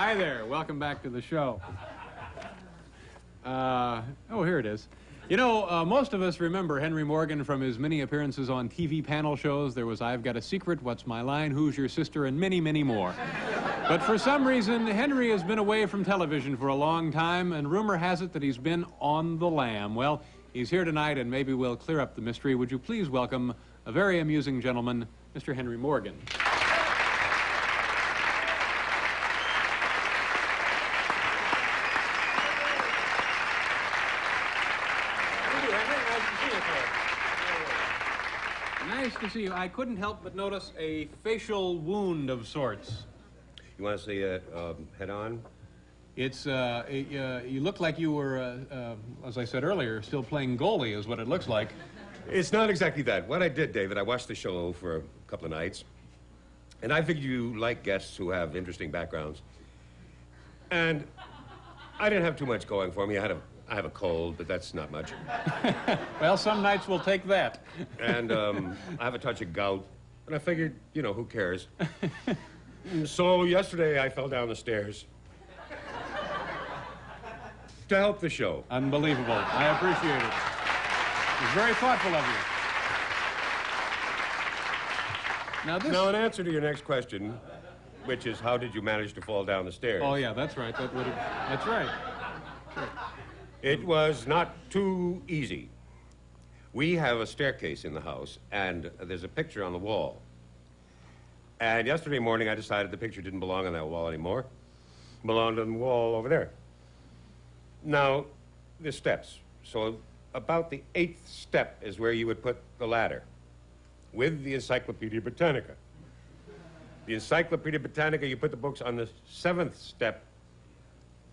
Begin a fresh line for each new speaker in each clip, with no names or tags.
Hi there. Welcome back to the show. Oh, here it is. You know, most of us remember Henry Morgan from his many appearances on TV panel shows. There was I've Got a Secret, What's My Line, Who's Your Sister, and many, many more. But for some reason, Henry has been away from television for a long time, and rumor has it that he's been on the lam. Well, he's here tonight, and maybe we'll clear up the mystery. Would you please welcome a very amusing gentleman, Mr. Henry Morgan. Nice to see you. I couldn't help but notice a facial wound of sorts.
You want to see it head on?
It's, you look like you were, as I said earlier, still playing goalie is what it looks like.
It's not exactly that. What I did, David, I watched the show for a couple of nights, and I figured you like guests who have interesting backgrounds. And I didn't have too much going for me. I have a cold, but that's not much.
Well, some nights we'll take that.
And I have a touch of gout, and I figured, you know, who cares? So yesterday I fell down the stairs to help the show.
Unbelievable. I appreciate it. It's very thoughtful of you.
Now, in answer to your next question, which is how did you manage to fall down the stairs?
Oh, yeah, that's right. That's right. Sure.
It was not too easy. We have a staircase in the house, and there's a picture on the wall. And yesterday morning, I decided the picture didn't belong on that wall anymore. It belonged on the wall over there. Now, there's steps. So about the 8th step is where you would put the ladder with the Encyclopedia Britannica. The Encyclopedia Britannica, you put the books on the 7th step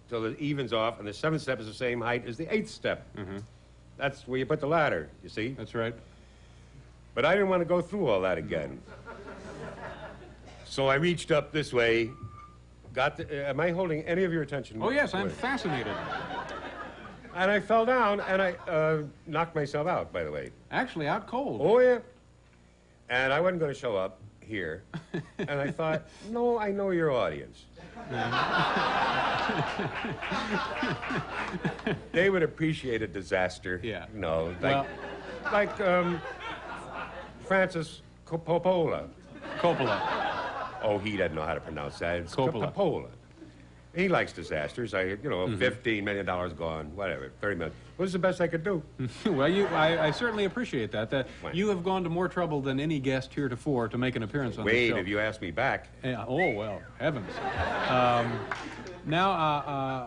till it evens off, and the 7th step is the same height as the 8th step. Mm-hmm. That's where you put the ladder, you see?
That's right.
But I didn't want to go through all that again. So I reached up this way, am I holding any of your attention?
Oh, yes, I'm fascinated.
And I fell down, and I knocked myself out, by the way.
Actually, out cold.
Oh, yeah. And I wasn't going to show up here. And I thought, no, I know your audience. They would appreciate a disaster.
Yeah.
You know, like Francis Coppola.
Coppola.
Oh, he doesn't know how to pronounce that. It's
Coppola.
He likes disasters. $15 million gone, whatever, 30 million. What was the best I could do?
Well, I certainly appreciate that. You have gone to more trouble than any guest heretofore to make an appearance on the show.
Wait, if you ask me back.
Oh, well, heavens. Now,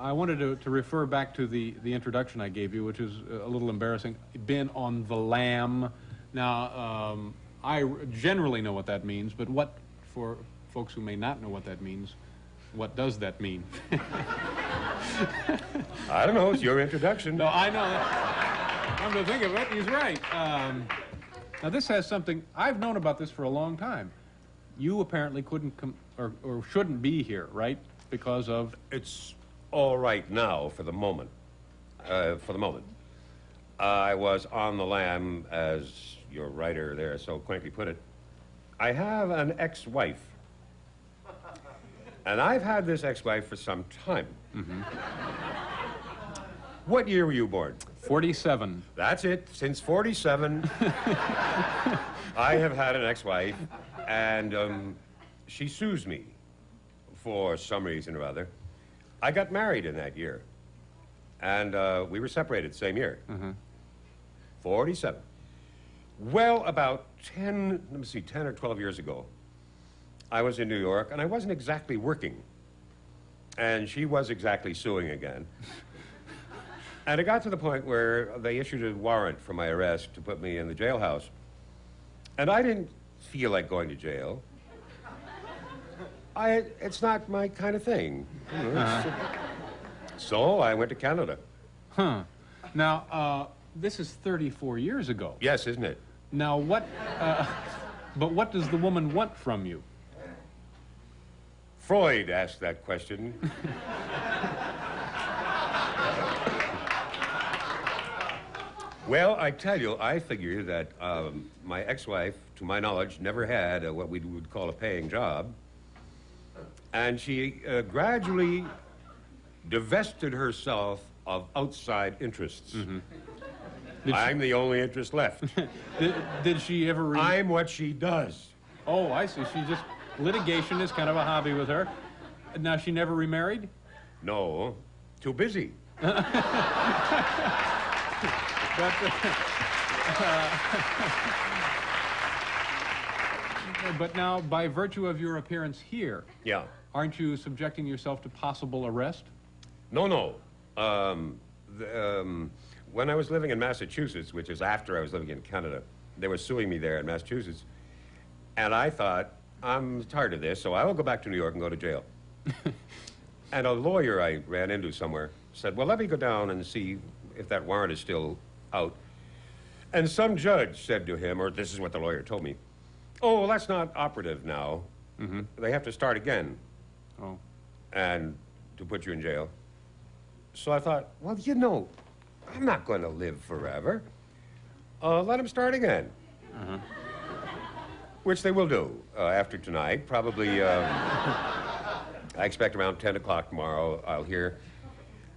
I wanted to refer back to the introduction I gave you, which is a little embarrassing. Been on the lam. Now, I generally know what that means, but what, for folks who may not know what that means, what does that mean?
I don't know. It's your introduction.
No, I know that. Come to think of it, he's right. Now, this has something... I've known about this for a long time. You apparently couldn't or shouldn't be here, right? Because of...
It's all right now for the moment. I was on the lam, as your writer there so quaintly put it. I have an ex-wife. And I've had this ex-wife for some time. Mm-hmm. What year were you born?
47.
That's it. Since 47, I have had an ex-wife, and she sues me for some reason or other. I got married in that year, and we were separated same year. Mm-hmm. 47. Well, about 10 or 12 years ago, I was in New York, and I wasn't exactly working. And she was exactly suing again. And it got to the point where they issued a warrant for my arrest to put me in the jailhouse. And I didn't feel like going to jail. It's not my kind of thing. You know, So I went to Canada.
Huh. Now, this is 34 years ago.
Yes, isn't it?
Now, but what does the woman want from you?
Freud asked that question. Well, I tell you, I figure that my ex-wife, to my knowledge, never had what we would call a paying job. And she gradually divested herself of outside interests. I'm the only interest left.
Did she ever...
I'm what she does.
Oh, I see. She just... Litigation is kind of a hobby with her. Now, she never remarried?
No, too busy.
But now, by virtue of your appearance here,
Yeah.
aren't you subjecting yourself to possible arrest?
No. When I was living in Massachusetts, which is after I was living in Canada, they were suing me there in Massachusetts. And I thought, I'm tired of this, so I will go back to New York and go to jail. And a lawyer I ran into somewhere said, well, let me go down and see if that warrant is still out. And some judge said to him, or this is what the lawyer told me, oh, well, that's not operative now. They have to start again.
Oh.
And to put you in jail. So I thought, well, you know, I'm not going to live forever. Let them start again. Which they will do after tonight. Probably, I expect around 10 o'clock tomorrow, I'll hear.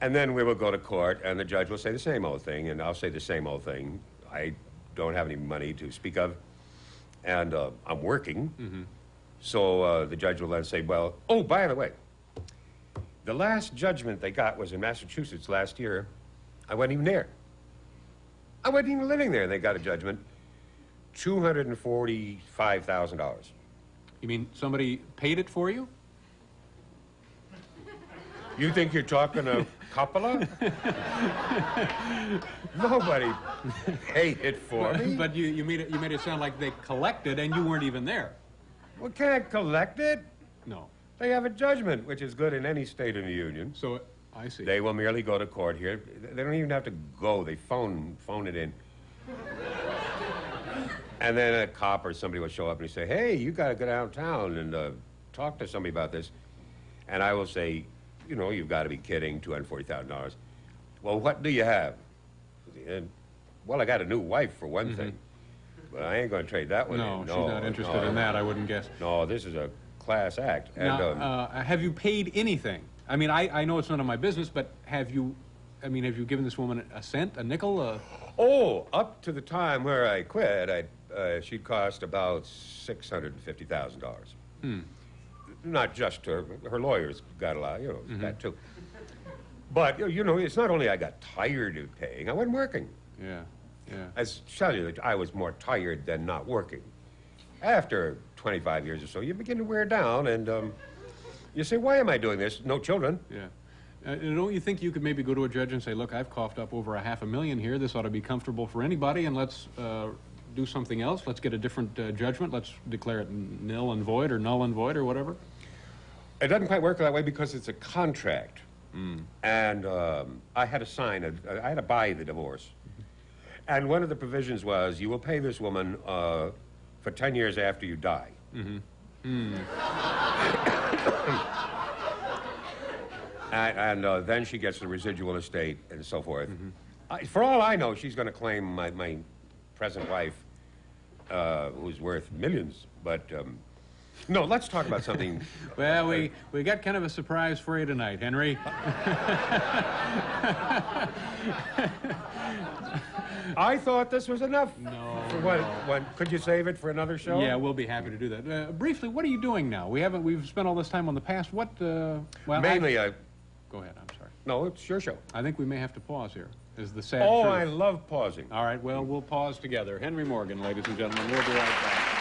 And then we will go to court, and the judge will say the same old thing, and I'll say the same old thing. I don't have any money to speak of, and I'm working. So the judge will then say, well, oh, by the way, the last judgment they got was in Massachusetts last year. I wasn't even there. I wasn't even living there. They got a judgment, $245,000.
You mean somebody paid it for you?
You think you're talking to Coppola? Nobody paid it for me.
But you made it sound like they collected and you weren't even there.
We can't collect it.
No.
They have a judgment, which is good in any state in the union.
So, I see.
They will merely go to court here. They don't even have to go. They phone it in. And then a cop or somebody will show up and say, hey, you got to go downtown and talk to somebody about this. And I will say, you know, you've got to be kidding, $240,000. Well, what do you have? And, well, I got a new wife, for one thing. But I ain't going to trade that one in.
No, she's not interested in that, I wouldn't guess.
No, this is a class act. And,
now, have you paid anything? I mean, I know it's none of my business, but have you given this woman a cent, a nickel?
Oh, up to the time where I quit, she'd cost about $650,000. Not just her lawyers got a lot, you know, that too. But, you know, it's not only I got tired of paying, I wasn't working.
Yeah.
As tell you, I was more tired than not working. After 25 years or so, you begin to wear down, and you say, why am I doing this? No children.
Yeah. Don't you think you could maybe go to a judge and say, look, I've coughed up over $500,000 here. This ought to be comfortable for anybody, and let's do something else. Let's get a different judgment. Let's declare it nil and void or null and void or whatever.
It doesn't quite work that way because it's a contract. And I had to sign, I had to buy the divorce. And one of the provisions was, you will pay this woman for 10 years after you die. And then she gets the residual estate and so forth. For all I know, she's going to claim my present wife, who's worth millions. But no, let's talk about something.
Well, we got kind of a surprise for you tonight, Henry.
I thought this was enough.
No.
For what? Could you save it for another show?
Yeah, we'll be happy to do that. Briefly, what are you doing now? We've spent all this time on the past. What? Well,
mainly,
Go ahead. I'm sorry.
No, it's your show.
I think we may have to pause here. Is the sad
Oh,
truth.
I love pausing.
All right. Well, we'll pause together. Henry Morgan, ladies and gentlemen. We'll be right back.